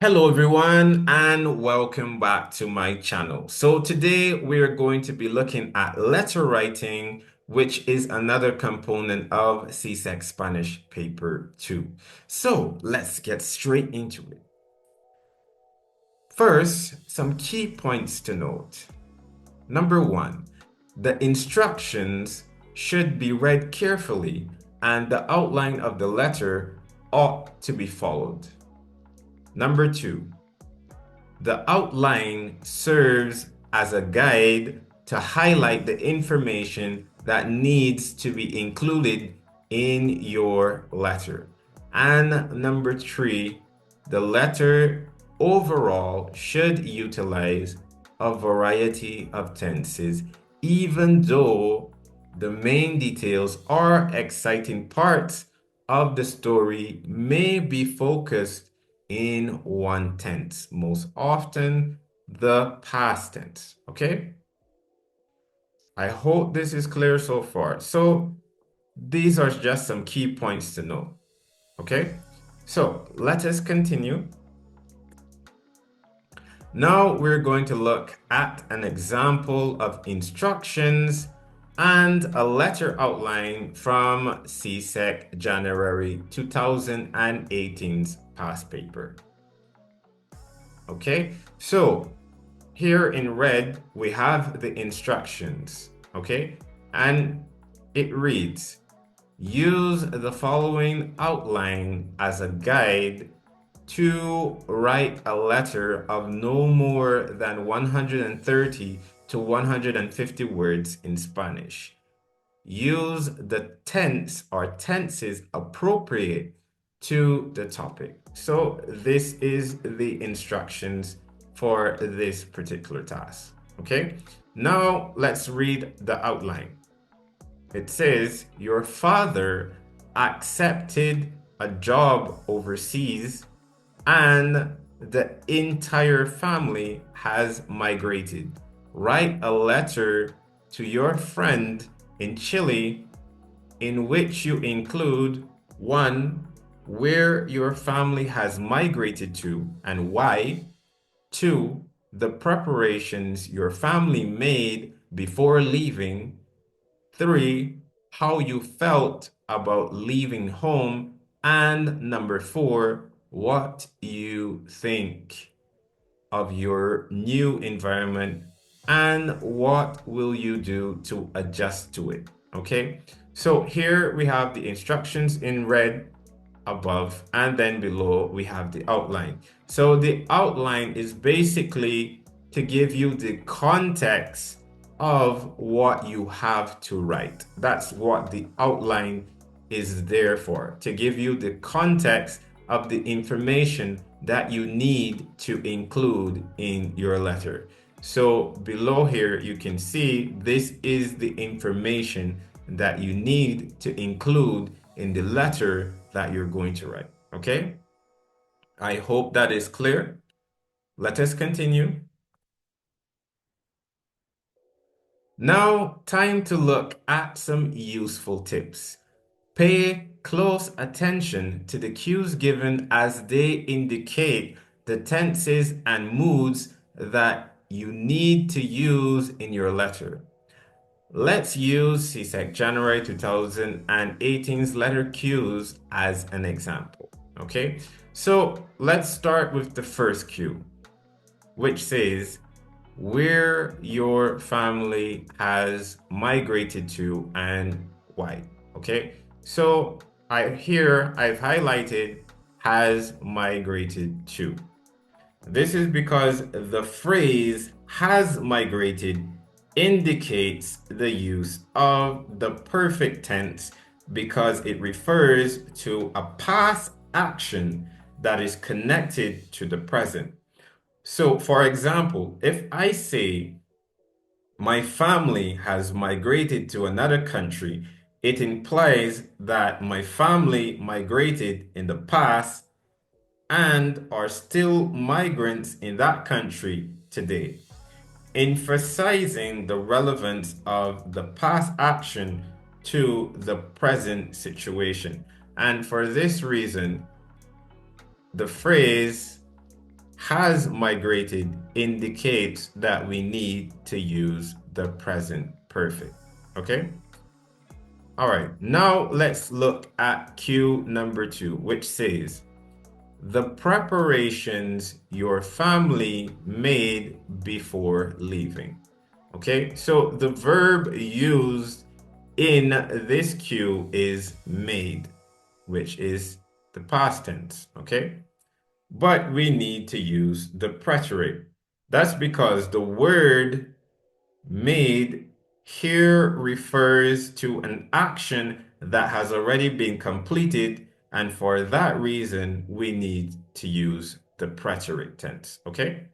Hello everyone and welcome back to my channel. So today we're going to be looking at letter writing, which is another component of CSEC Spanish paper 2. So let's get straight into it. First, some key points to note. Number one, the instructions should be read carefully and the outline of the letter ought to be followed. Number two, the outline serves as a guide to highlight the information that needs to be included in your letter. And number three, the letter overall should utilize a variety of tenses, even though the main details or exciting parts of the story may be focused in one tense, most often the past tense. Okay, I hope this is clear so far. So these are just some key points to know. Okay, so let us continue. Now we're going to look at an example of instructions and a letter outline from CSEC January 2018's past paper. Okay, so here in red, we have the instructions, okay? And it reads, use the following outline as a guide to write a letter of no more than 130 to 150 words in Spanish. Use the tense or tenses appropriate to the topic. So this is the instructions for this particular task. Okay, now let's read the outline. It says, your father accepted a job overseas and the entire family has migrated. Write a letter to your friend in Chile in which you include one, where your family has migrated to and why. Two, the preparations your family made before leaving. Three, how you felt about leaving home. And number four, what you think of your new environment and what will you do to adjust to it. Okay, so here we have the instructions in red above, and then below we have the outline. So the outline is basically to give you the context of what you have to write. That's what the outline is there for, to give you the context of the information that you need to include in your letter. So below here, you can see this is the information that you need to include in the letter that you're going to write. Okay? I hope that is clear. Let us continue. Now, time to look at some useful tips. Pay close attention to the cues given as they indicate the tenses and moods that you need to use in your letter. Let's use CSEC January 2018's letter cues as an example. Okay, so let's start with the first cue, which says where your family has migrated to and why. Okay, so I've highlighted has migrated to. This is because the phrase has migrated indicates the use of the perfect tense because it refers to a past action that is connected to the present. So, for example, if I say my family has migrated to another country, it implies that my family migrated in the past and are still migrants in that country today, emphasizing the relevance of the past action to the present situation. And for this reason, the phrase has migrated indicates that we need to use the present perfect. Okay? All right, now let's look at cue number 2, which says, the preparations your family made before leaving. Okay, so the verb used in this cue is made, which is the past tense. Okay, but we need to use the preterite. That's because the word made here refers to an action that has already been completed, and for that reason, we need to use the preterite tense, okay?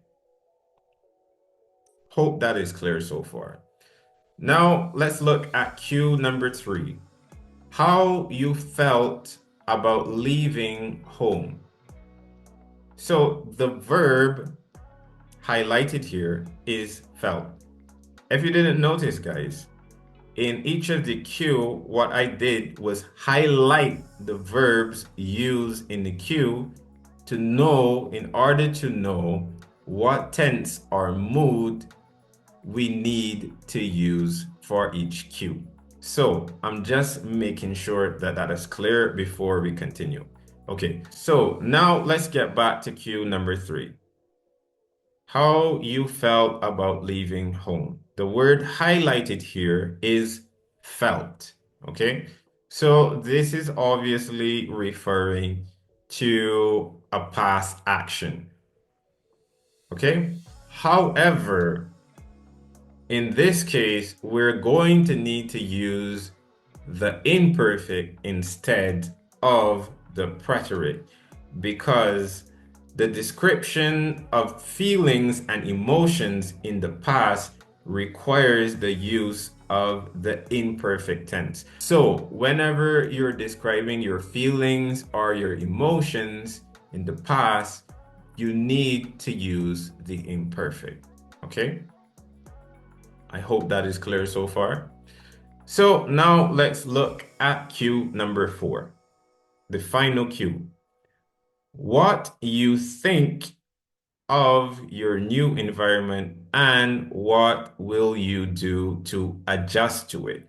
Hope that is clear so far. Now, let's look at cue number 3. How you felt about leaving home. So the verb highlighted here is felt. If you didn't notice, guys, in each of the cue, what I did was highlight the verbs used in the cue to know, in order to know what tense or mood we need to use for each cue. So I'm just making sure that that is clear before we continue. Okay, so now let's get back to cue number 3. How you felt about leaving home. The word highlighted here is felt, okay? So this is obviously referring to a past action, okay? However, in this case, we're going to need to use the imperfect instead of the preterite because the description of feelings and emotions in the past requires the use of the imperfect tense. So whenever you're describing your feelings or your emotions in the past, you need to use the imperfect, okay? I hope that is clear so far. So now let's look at cue number 4, the final cue. What you think of your new environment and what will you do to adjust to it?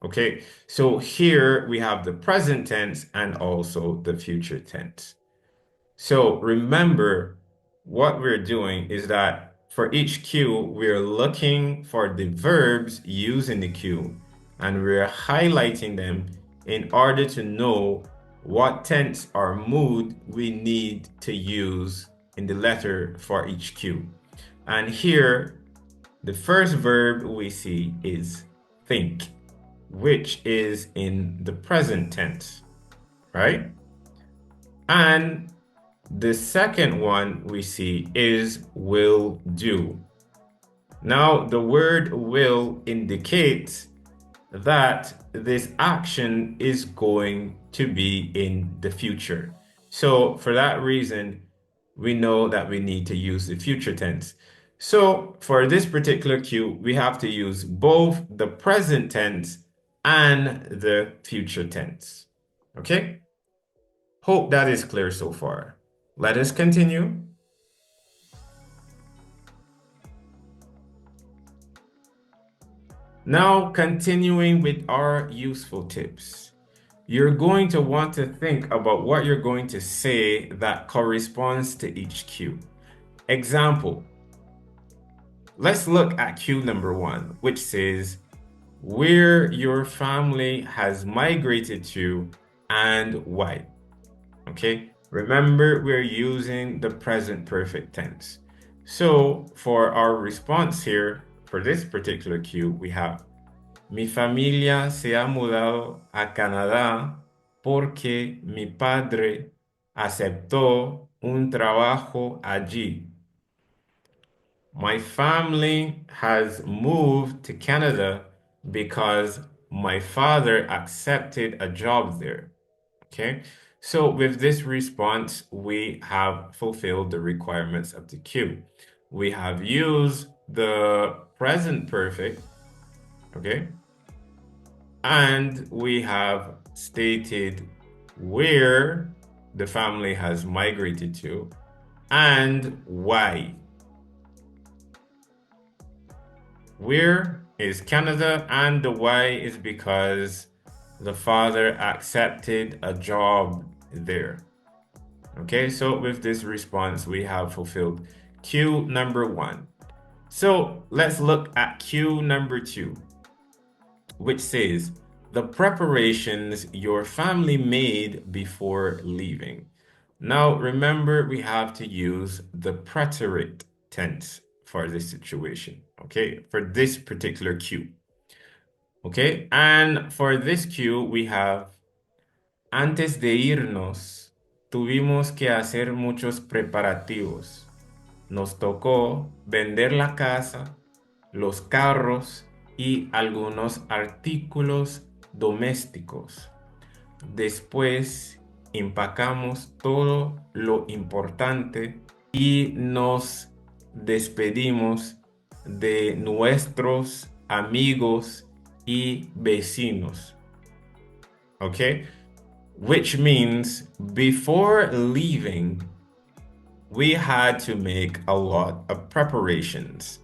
Okay, so here we have the present tense and also the future tense. So remember, what we're doing is that for each cue, we're looking for the verbs used in the cue, and we're highlighting them in order to know what tense or mood we need to use in the letter for each cue. And here, the first verb we see is think, which is in the present tense, right? And the second one we see is will do. Now, the word will indicates that this action is going to be in the future. So for that reason, we know that we need to use the future tense. So for this particular cue, we have to use both the present tense and the future tense. Okay? Hope that is clear so far. Let us continue. Now, continuing with our useful tips. You're going to want to think about what you're going to say that corresponds to each cue. Example, let's look at cue number 1, which says, where your family has migrated to and why. Okay, remember we're using the present perfect tense. So for our response here, for this particular cue, we have, mi familia se ha mudado a Canadá porque mi padre aceptó un trabajo allí. My family has moved to Canada because my father accepted a job there. Okay, so with this response, we have fulfilled the requirements of the cue. We have used the present perfect, okay, and we have stated where the family has migrated to, and why. Where is Canada, and the why is because the father accepted a job there. Okay, so with this response, we have fulfilled Q number 1. So let's look at Q number 2, which says the preparations your family made before leaving. Now, remember, we have to use the preterite tense for this situation, okay, for this particular cue. Okay, and for this cue, we have antes de irnos, tuvimos que hacer muchos preparativos. Nos tocó vender la casa, los carros y algunos artículos domésticos. Después empacamos todo lo importante y nos despedimos de nuestros amigos y vecinos. Okay? Which means before leaving, we had to make a lot of preparations.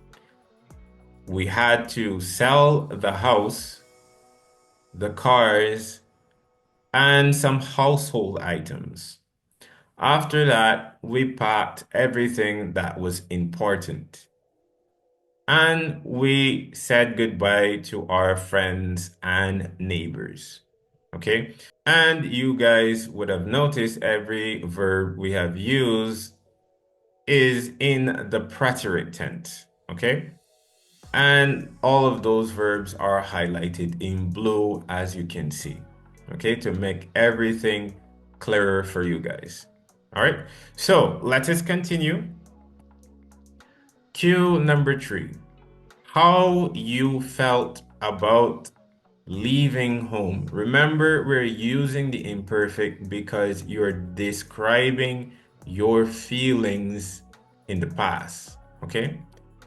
We had to sell the house, the cars, and some household items. After that, we packed everything that was important. And we said goodbye to our friends and neighbors. Okay? And you guys would have noticed every verb we have used is in the preterite tense. Okay? And all of those verbs are highlighted in blue, as you can see, okay, to make everything clearer for you guys. All right, so let us continue. Cue number 3, how you felt about leaving home. Remember, we're using the imperfect because you're describing your feelings in the past, okay?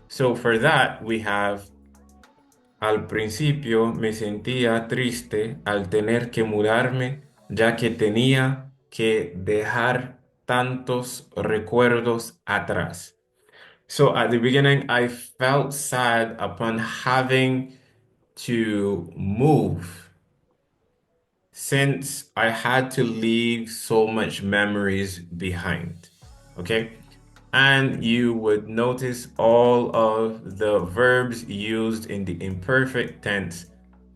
So for that, we have al principio me sentía triste al tener que mudarme, ya que tenía que dejar tantos recuerdos atrás. So at the beginning, I felt sad upon having to move since I had to leave so much memories behind. Okay? And you would notice all of the verbs used in the imperfect tense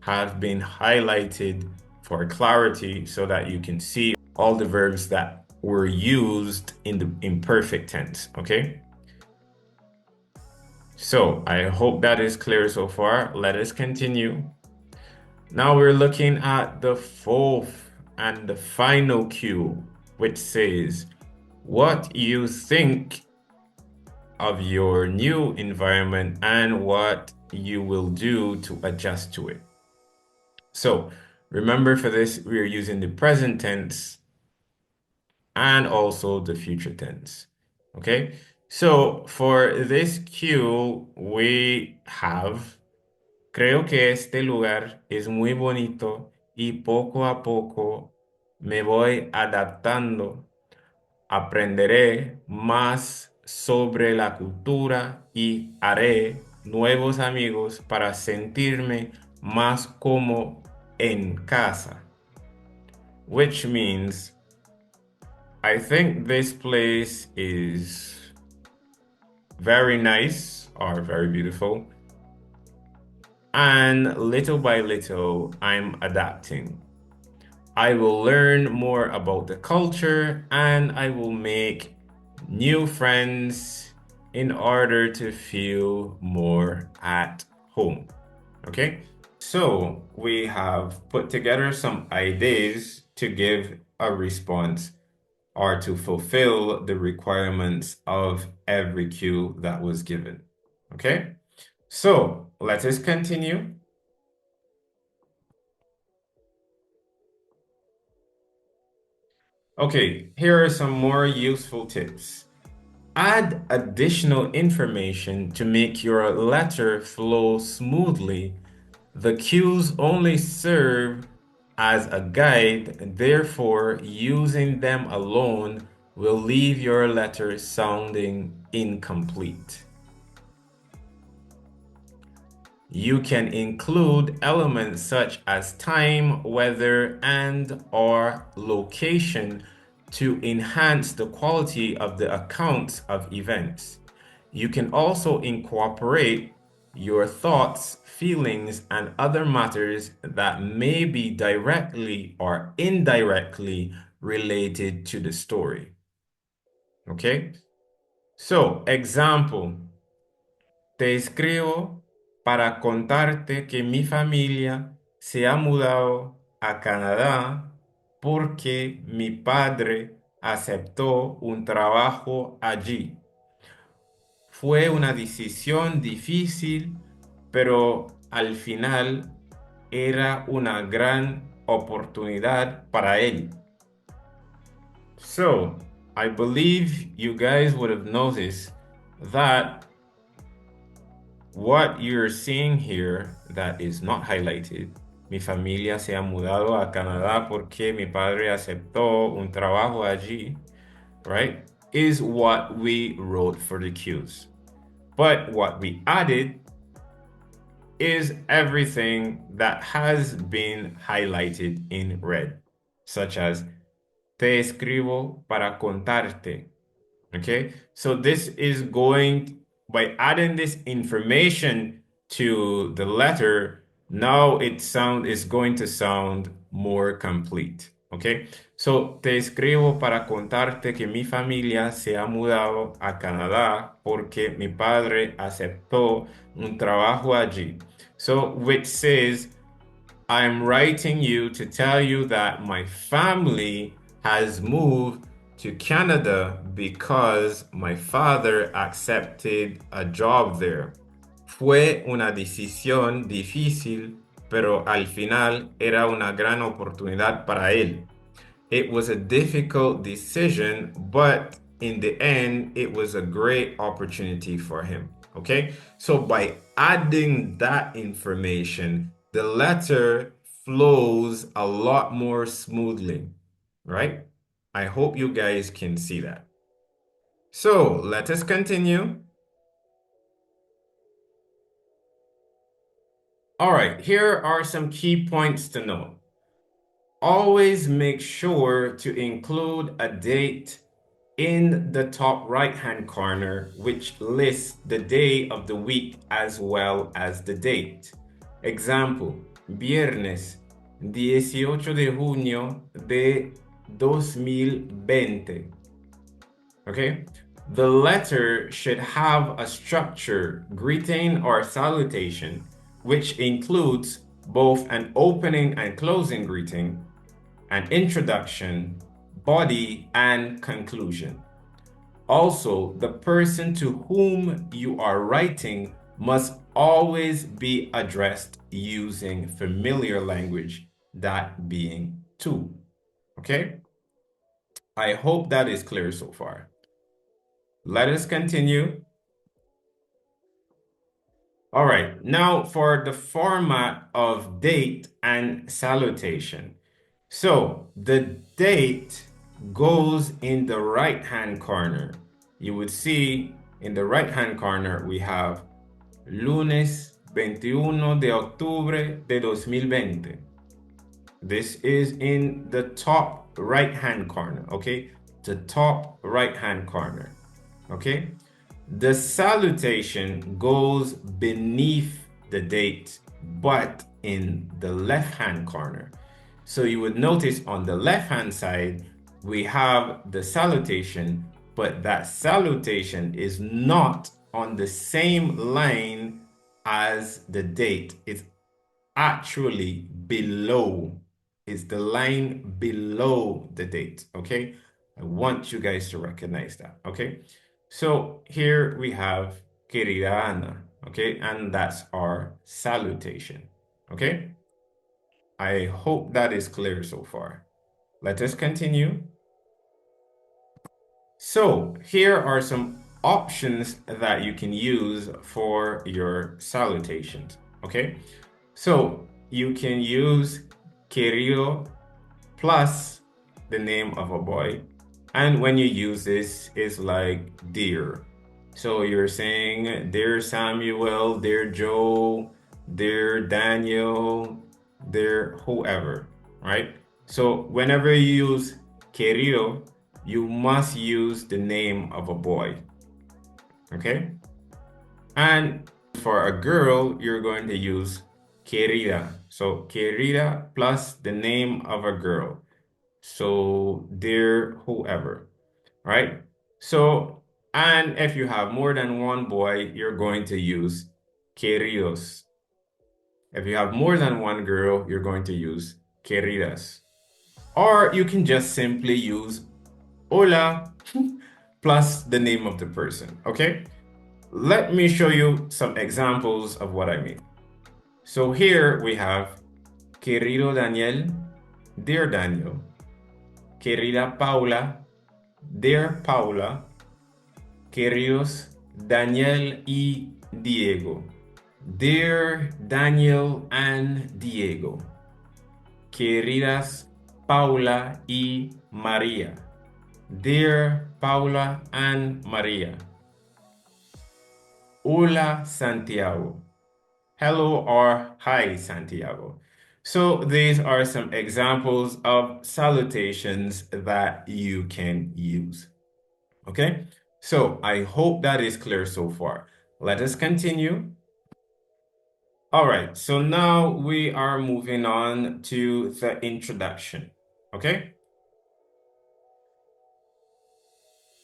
have been highlighted for clarity so that you can see all the verbs that were used in the imperfect tense, okay? So I hope that is clear so far. Let us continue. Now we're looking at the fourth and the final cue, which says, what you think of your new environment and what you will do to adjust to it. So remember, for this, we are using the present tense and also the future tense. Okay, so for this cue, we have, creo que este lugar es muy bonito y poco a poco me voy adaptando. Aprenderé más sobre la cultura y haré nuevos amigos para sentirme más como en casa. Which means, I think this place is very nice or very beautiful. And little by little, I'm adapting. I will learn more about the culture and I will make new friends in order to feel more at home. Okay, so we have put together some ideas to give a response or to fulfill the requirements of every cue that was given. Okay, so let us continue. Okay, here are some more useful tips. Add additional information to make your letter flow smoothly. The cues only serve as a guide, therefore, using them alone will leave your letter sounding incomplete. You can include elements such as time, weather, and/or location to enhance the quality of the accounts of events. You can also incorporate your thoughts, feelings, and other matters that may be directly or indirectly related to the story. Okay? So, example. Te escribo para contarte que mi familia se ha mudado a Canadá porque mi padre aceptó un trabajo allí. Fue una decisión difícil, pero al final era una gran oportunidad para él. So, I believe you guys would have noticed that what you're seeing here that is not highlighted, mi familia se ha mudado a Canadá porque mi padre aceptó un trabajo allí, right, is what we wrote for the cues. But what we added is everything that has been highlighted in red, such as te escribo para contarte. Okay, so this is going, by adding this information to the letter, now is going to sound more complete. Okay, so te escribo para contarte que mi familia se ha mudado a Canadá porque mi padre aceptó un trabajo allí. So, which says, I'm writing you to tell you that my family has moved to Canada because my father accepted a job there. Fue una decisión difícil, pero al final era una gran oportunidad para él. It was a difficult decision, but in the end, it was a great opportunity for him. Okay? So by adding that information, the letter flows a lot more smoothly, right? I hope you guys can see that. So let us continue. All right, here are some key points to note. Always make sure to include a date in the top right-hand corner, which lists the day of the week as well as the date. Example, viernes 18 de junio de 2020. Okay? The letter should have a structure, greeting or salutation, which includes both an opening and closing greeting, an introduction, body, and conclusion. Also, the person to whom you are writing must always be addressed using familiar language, that being tú. Okay? I hope that is clear so far. Let us continue. All right, now for the format of date and salutation. So the date goes in the right-hand corner. You would see in the right-hand corner, we have lunes 21 de octubre de 2020. This is in the top right-hand corner, okay? The top right-hand corner, okay? The salutation goes beneath the date, but in the left-hand corner. So you would notice on the left-hand side, we have the salutation, but that salutation is not on the same line as the date. It's actually below. It's the line below the date, okay? I want you guys to recognize that, okay? So here we have querida Ana, okay? And that's our salutation, okay? I hope that is clear so far. Let us continue. So here are some options that you can use for your salutations, okay? So you can use querido plus the name of a boy. And when you use this, it's like dear. So you're saying, dear Samuel, dear Joe, dear Daniel, dear whoever, right? So whenever you use querido, you must use the name of a boy, okay? And for a girl, you're going to use querida. So querida plus the name of a girl. So dear whoever, right? So, and if you have more than one boy, you're going to use queridos. If you have more than one girl, you're going to use queridas. Or you can just simply use hola plus the name of the person, okay? Let me show you some examples of what I mean. So here we have querido Daniel, dear Daniel, querida Paula, dear Paula, queridos Daniel y Diego. Dear Daniel and Diego. Queridas Paula y María. Dear Paula and María. Hola Santiago. Hello or hi Santiago. So these are some examples of salutations that you can use. Okay? So I hope that is clear so far. Let us continue. All right, so now we are moving on to the introduction, okay?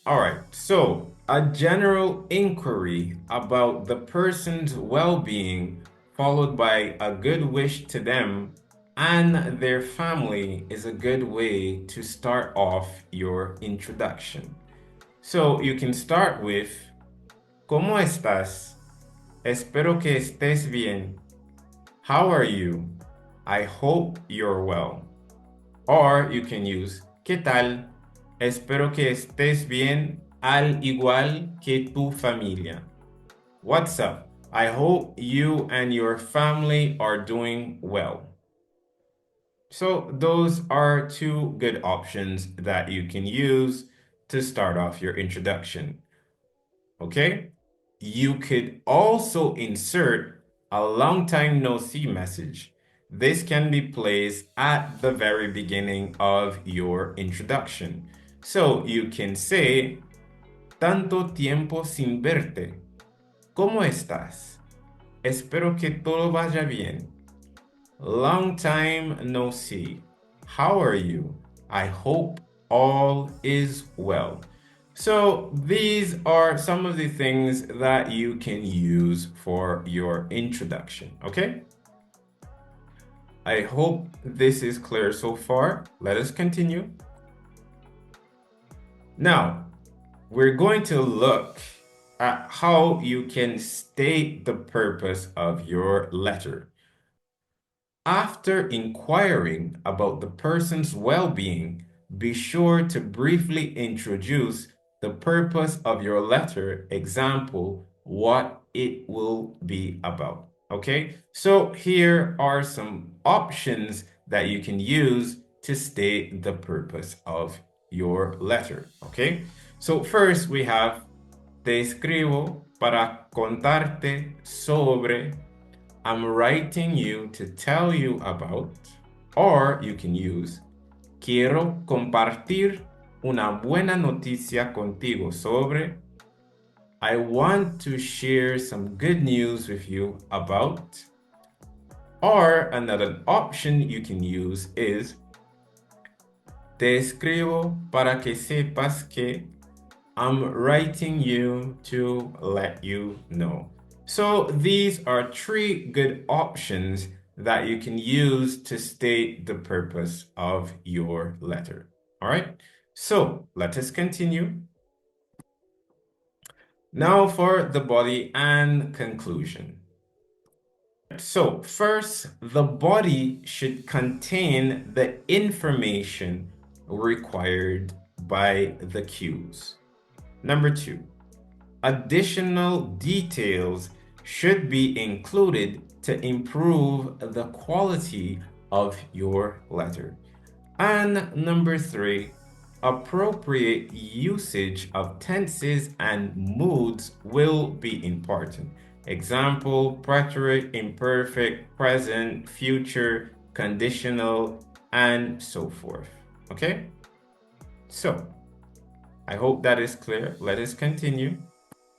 All right, so a general inquiry about the person's well-being followed by a good wish to them and their family is a good way to start off your introduction. So you can start with, ¿Cómo estás? Espero que estés bien. How are you? I hope you're well. Or you can use ¿Qué tal? Espero que estés bien al igual que tu familia. What's up? I hope you and your family are doing well. So those are two good options that you can use to start off your introduction. Okay? You could also insert a long time no see message. This can be placed at the very beginning of your introduction. So you can say, tanto tiempo sin verte. ¿Cómo estás? Espero que todo vaya bien. Long time no see. How are you? I hope all is well. So these are some of the things that you can use for your introduction, okay? I hope this is clear so far. Let us continue. Now, we're going to look at how you can state the purpose of your letter. After inquiring about the person's well-being, be sure to briefly introduce the purpose of your letter, example, what it will be about. Okay, so here are some options that you can use to state the purpose of your letter. Okay, so first we have te escribo para contarte sobre. I'm writing you to tell you about, or you can use quiero compartir una buena noticia contigo sobre. I want to share some good news with you about. Or another option you can use is te escribo para que sepas que. I'm writing you to let you know. So these are three good options that you can use to state the purpose of your letter. All right, so let us continue. Now for the body and conclusion. So first, the body should contain the information required by the cues. Number two, additional details should be included to improve the quality of your letter. And number three, appropriate usage of tenses and moods will be important. Example, preterite, imperfect, present, future, conditional, and so forth. Okay? So, I hope that is clear. Let us continue.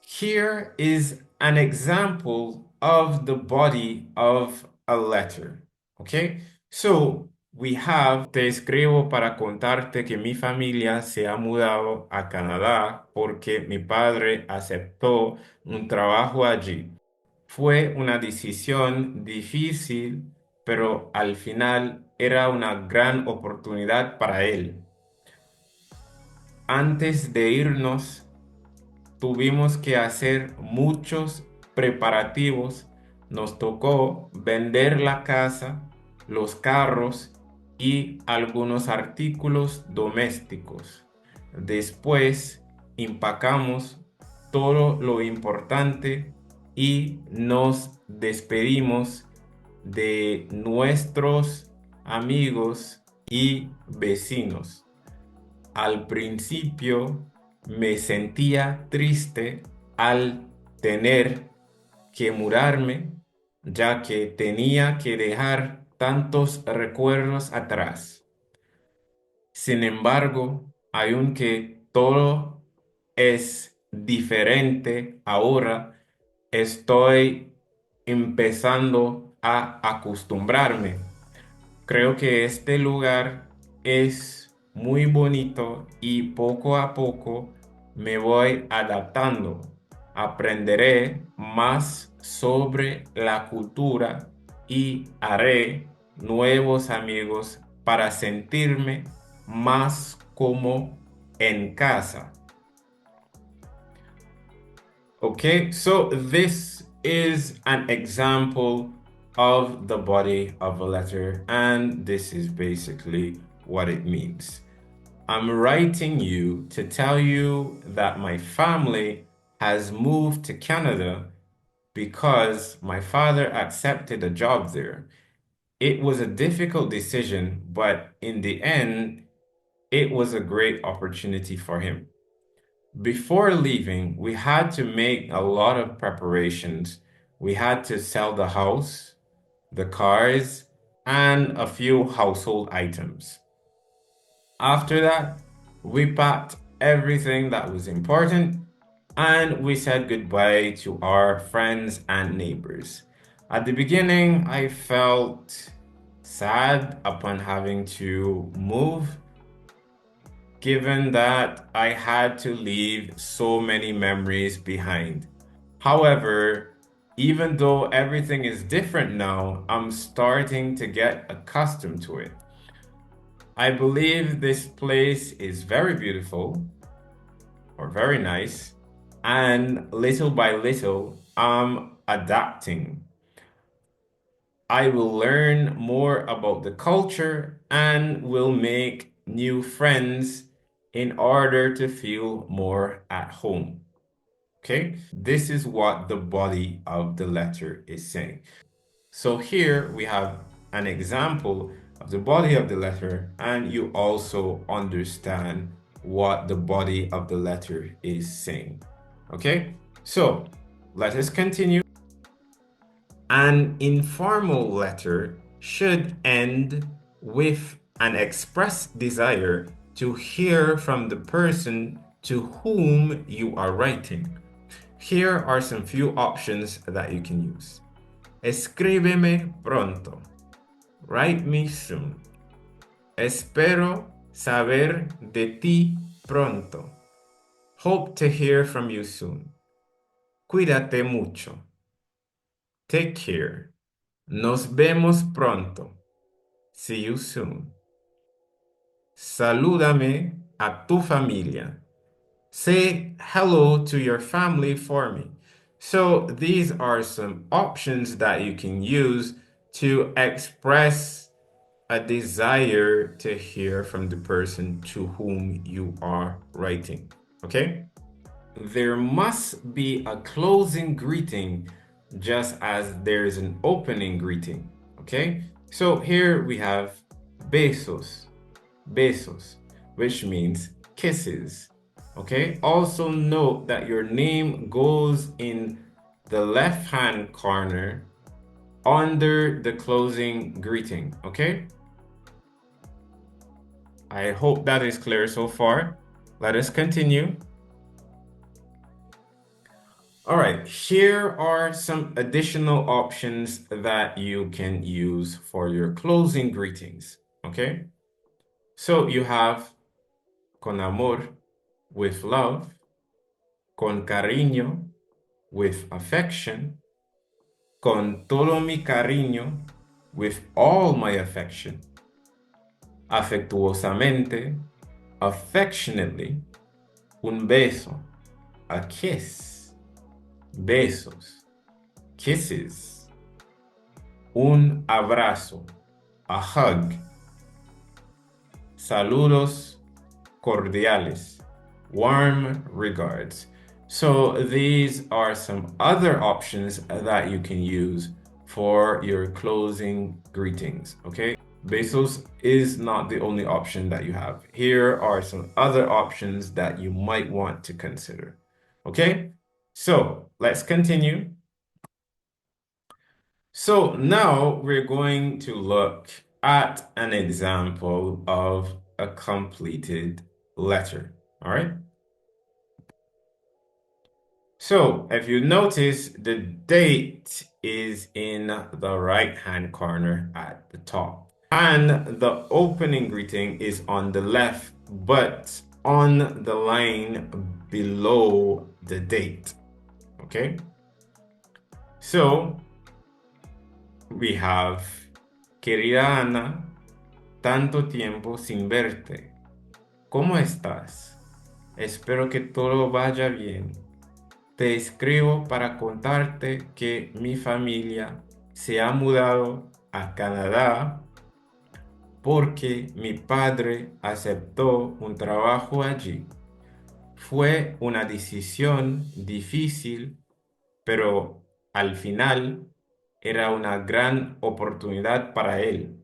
Here is an example of the body of a letter. Okay? So, we have, te escribo para contarte que mi familia se ha mudado a Canadá porque mi padre aceptó un trabajo allí. Fue una decisión difícil, pero al final era una gran oportunidad para él. Antes de irnos, tuvimos que hacer muchos preparativos. Nos tocó vender la casa, los carros y algunos artículos domésticos. Después empacamos todo lo importante y nos despedimos de nuestros amigos y vecinos. Al principio me sentía triste al tener que mudarme, ya que tenía que dejar tantos recuerdos atrás. Sin embargo, aunque todo es diferente ahora, estoy empezando a acostumbrarme. Creo que este lugar es muy bonito y poco a poco me voy adaptando. Aprenderé más sobre la cultura y haré nuevos amigos para sentirme más como en casa. Okay, so this is an example of the body of a letter, and this is basically what it means. I'm writing you to tell you that my family has moved to Canada because my father accepted a job there. It was a difficult decision, but in the end, it was a great opportunity for him. Before leaving, we had to make a lot of preparations. We had to sell the house, the cars, and a few household items. After that, we packed everything that was important and we said goodbye to our friends and neighbors. At the beginning, I felt sad upon having to move, given that I had to leave so many memories behind. However, even though everything is different now, I'm starting to get accustomed to it. I believe this place is very beautiful or very nice, and little by little, I'm adapting. I will learn more about the culture and will make new friends in order to feel more at home. Okay, this is what the body of the letter is saying. So here we have an example of the body of the letter, and you also understand what the body of the letter is saying. Okay, so let us continue. An informal letter should end with an expressed desire to hear from the person to whom you are writing. Here are some few options that you can use. Escríbeme pronto. Write me soon. Espero saber de ti pronto. Hope to hear from you soon. Cuídate mucho. Take care. Nos vemos pronto. See you soon. Salúdame a tu familia. Say hello to your family for me. So these are some options that you can use to express a desire to hear from the person to whom you are writing. Okay? There must be a closing greeting just as there's an opening greeting. Okay? So here we have besos, besos, which means kisses. Okay, also note that your name goes in the left-hand corner under the closing greeting. Okay, I hope that is clear so far. Let us continue. All right, here are some additional options that you can use for your closing greetings. Okay, so you have con amor, with love, con cariño, with affection, con todo mi cariño, with all my affection, afectuosamente, affectionately, un beso, a kiss, besos, kisses, un abrazo, a hug, saludos cordiales, warm regards. So these are some other options that you can use for your closing greetings, okay? Besos is not the only option that you have. Here are some other options that you might want to consider, okay? So let's continue. So now we're going to look at an example of a completed letter, all right? So if you notice, the date is in the right-hand corner at the top. And the opening greeting is on the left, but on the line below the date, okay? So we have, querida Ana, tanto tiempo sin verte. ¿Cómo estás? Espero que todo vaya bien. Te escribo para contarte que mi familia se ha mudado a Canadá porque mi padre aceptó un trabajo allí. Fue una decisión difícil, pero al final era una gran oportunidad para él.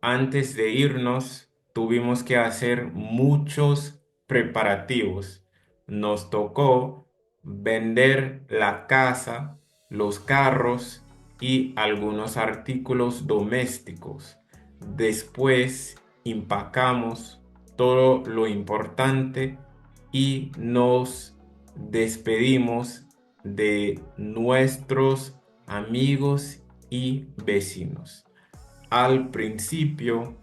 Antes de irnos, tuvimos que hacer muchos preparativos. Nos tocó vender la casa, los carros y algunos artículos domésticos. Después empacamos todo lo importante y nos despedimos de nuestros amigos y vecinos. Al principio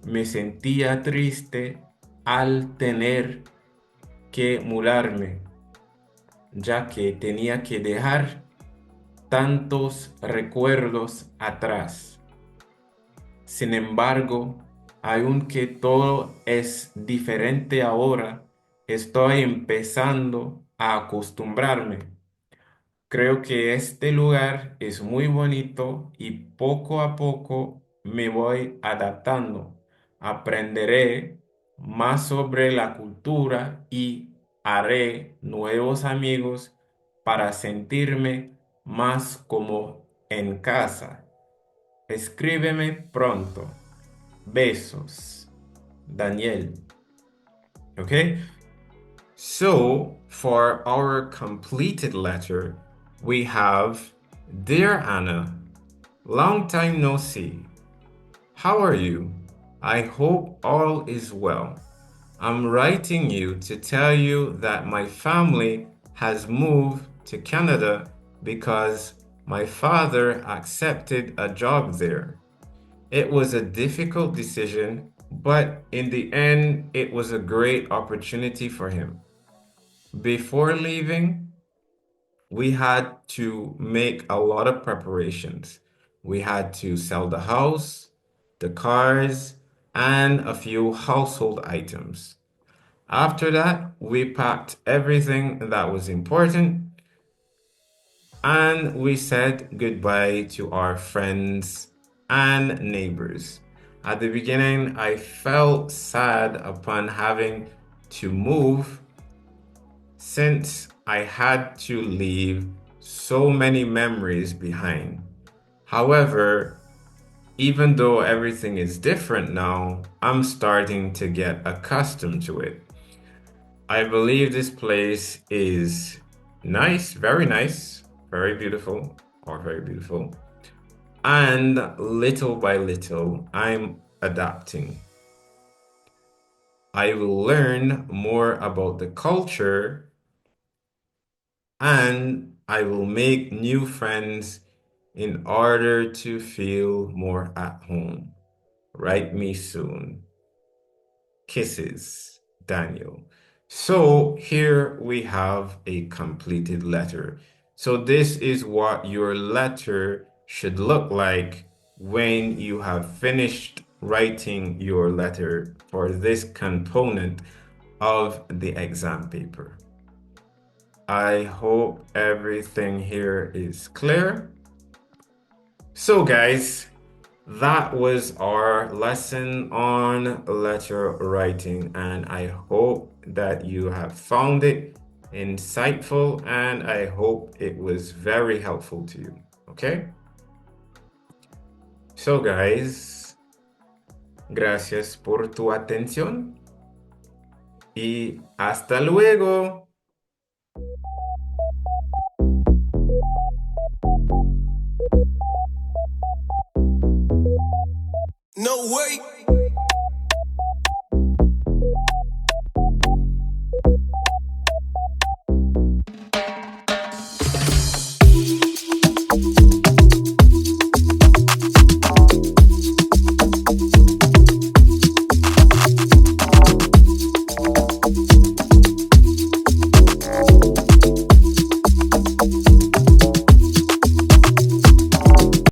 me sentía triste al tener que mudarme, ya que tenía que dejar tantos recuerdos atrás. Sin embargo, aunque todo es diferente ahora, estoy empezando a acostumbrarme. Creo que este lugar es muy bonito y poco a poco me voy adaptando. Aprenderé más sobre la cultura y haré nuevos amigos para sentirme más como en casa. Escríbeme pronto. Besos. Daniel. Okay? So, for our completed letter, we have, Dear Anna, long time no see. How are you? I hope all is well. I'm writing you to tell you that my family has moved to Canada because my father accepted a job there. It was a difficult decision, but in the end, it was a great opportunity for him. Before leaving, we had to make a lot of preparations. We had to sell the house, the cars, and a few household items. After that, we packed everything that was important and we said goodbye to our friends and neighbors. At the beginning, I felt sad upon having to move since I had to leave so many memories behind. However, even though everything is different now, I'm starting to get accustomed to it. I believe this place is nice, very beautiful, or very beautiful. And little by little, I'm adapting. I will learn more about the culture and I will make new friends in order to feel more at home. Write me soon. Kisses, Daniel. So here we have a completed letter. So this is what your letter should look like when you have finished writing your letter for this component of the exam paper. I hope everything here is clear. So guys, that was our lesson on letter writing, and I hope that you have found it insightful and I hope it was very helpful to you. Okay? So guys, gracias por tu atención y hasta luego. No way.